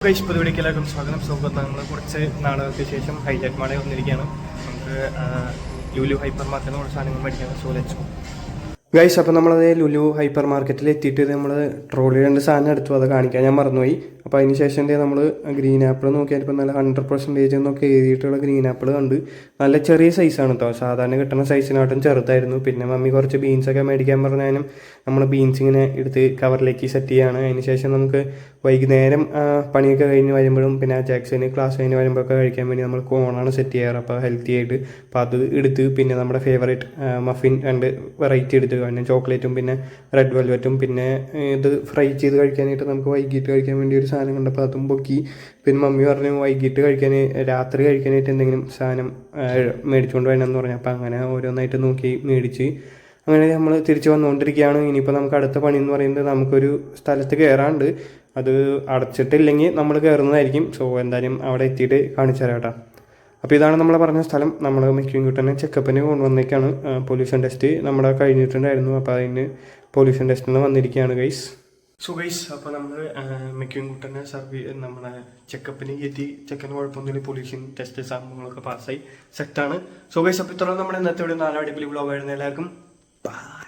Guys പുതുവീഡിയോയിലേക്കും സ്വാഗതം. നമ്മൾ കുറച്ച് നാളുകൾക്ക് ശേഷം ഹൈലൈറ്റ് മാളിൽ വന്നിരിക്കുകയാണ്. നമുക്ക് ലുലു ഹൈപ്പർ മാർക്കറ്റിൽ കുറച്ച് സാധനങ്ങൾ മേടിക്കാം. So let's go. ഗൈസ്, അപ്പോൾ നമ്മളത് ലുലു ഹൈപ്പർ മാർക്കറ്റിൽ എത്തിയിട്ട് നമ്മൾ ട്രോളി 2 സാധനം എടുത്തു. അത് കാണിക്കാൻ ഞാൻ മറന്നുപോയി. അപ്പോൾ അതിന് ശേഷം നമ്മൾ ഗ്രീൻ ആപ്പിൾ നോക്കിയാൽ ഇപ്പോൾ നല്ല 100% എന്നൊക്കെ എഴുതിയിട്ടുള്ള ഗ്രീൻ ആപ്പിൾ കണ്ട്. നല്ല ചെറിയ സൈസാണ് കേട്ടോ, സാധാരണ കിട്ടുന്ന സൈസിനാട്ടും ചെറുതായിരുന്നു. പിന്നെ മമ്മി കുറച്ച് ബീൻസൊക്കെ മേടിക്കാൻ പറഞ്ഞാലും നമ്മൾ ബീൻസ് ഇങ്ങനെ എടുത്ത് കവറിലേക്ക് സെറ്റ് ചെയ്യുകയാണ്. അതിന് ശേഷം നമുക്ക് വൈകുന്നേരം പണിയൊക്കെ കഴിഞ്ഞ് വരുമ്പോഴും പിന്നെ ജാക്സന് ക്ലാസ് കഴിഞ്ഞ് വരുമ്പോഴൊക്കെ കഴിക്കാൻ വേണ്ടി നമ്മൾ കോണാണ് സെറ്റ് ചെയ്യാറ്. അപ്പോൾ ഹെൽത്തി ആയിട്ട്. അപ്പോൾ അത് എടുത്ത് പിന്നെ നമ്മുടെ ഫേവറേറ്റ് മഫിൻ 2 വെറൈറ്റി എടുത്ത്, പിന്നെ ചോക്ലേറ്റും പിന്നെ റെഡ് വെൽവെറ്റും പിന്നെ ഇത് ഫ്രൈ ചെയ്ത് കഴിക്കാനായിട്ട് നമുക്ക് വൈകിട്ട് കഴിക്കാൻ വേണ്ടി ഒരു സാധനം കണ്ടപ്പോൾ അതും പൊക്കി. പിന്നെ മമ്മി പറഞ്ഞു വൈകിട്ട് കഴിക്കാൻ, രാത്രി കഴിക്കാനായിട്ട് എന്തെങ്കിലും സാധനം മേടിച്ചുകൊണ്ട് വരണമെന്ന് പറഞ്ഞു. അപ്പോൾ അങ്ങനെ ഓരോന്നായിട്ട് നോക്കി മേടിച്ച് അങ്ങനെ നമ്മൾ തിരിച്ച് വന്നുകൊണ്ടിരിക്കുകയാണ്. ഇനിയിപ്പോൾ നമുക്ക് അടുത്ത പണി എന്ന് പറയുന്നത് നമുക്കൊരു സ്ഥലത്ത് കയറാണ്ട്. അത് അടച്ചിട്ടില്ലെങ്കിൽ നമ്മൾ കയറുന്നതായിരിക്കും. സോ എന്തായാലും അവിടെ എത്തിയിട്ട് കാണിച്ചു തരാം കേട്ടോ. അപ്പോൾ ഇതാണ് നമ്മൾ പറഞ്ഞ സ്ഥലം. നമ്മൾ മിക്കുംകൂട്ടനെ ചെക്കപ്പിന് കൊണ്ടുവന്നേക്കാണ്. പൊല്യൂഷൻ ടെസ്റ്റ് നമ്മുടെ കഴിഞ്ഞിട്ടുണ്ടായിരുന്നു. അപ്പോൾ അതിന് പൊല്യൂഷൻ ടെസ്റ്റിന് വന്നിരിക്കുകയാണ് ഗൈസ്. സോ ഗൈസ്, അപ്പോൾ നമ്മൾ മിക്കുംകൂട്ടനെ നമ്മളെ ചെക്കപ്പിന് എത്തി. ചെക്കന് കുഴപ്പമൊന്നുമില്ല, പൊല്യൂഷൻ ടെസ്റ്റ് സംഭവങ്ങളൊക്കെ പാസ്സായി സെറ്റാണ്. സോ ഗൈസ്, അപ്പോൾ ഇത്രയും നമ്മുടെ ഇന്നത്തെ ഒരു 4 അടിപൊളി വ്ളോഗായിരുന്നു. എല്ലാവർക്കും ബൈ.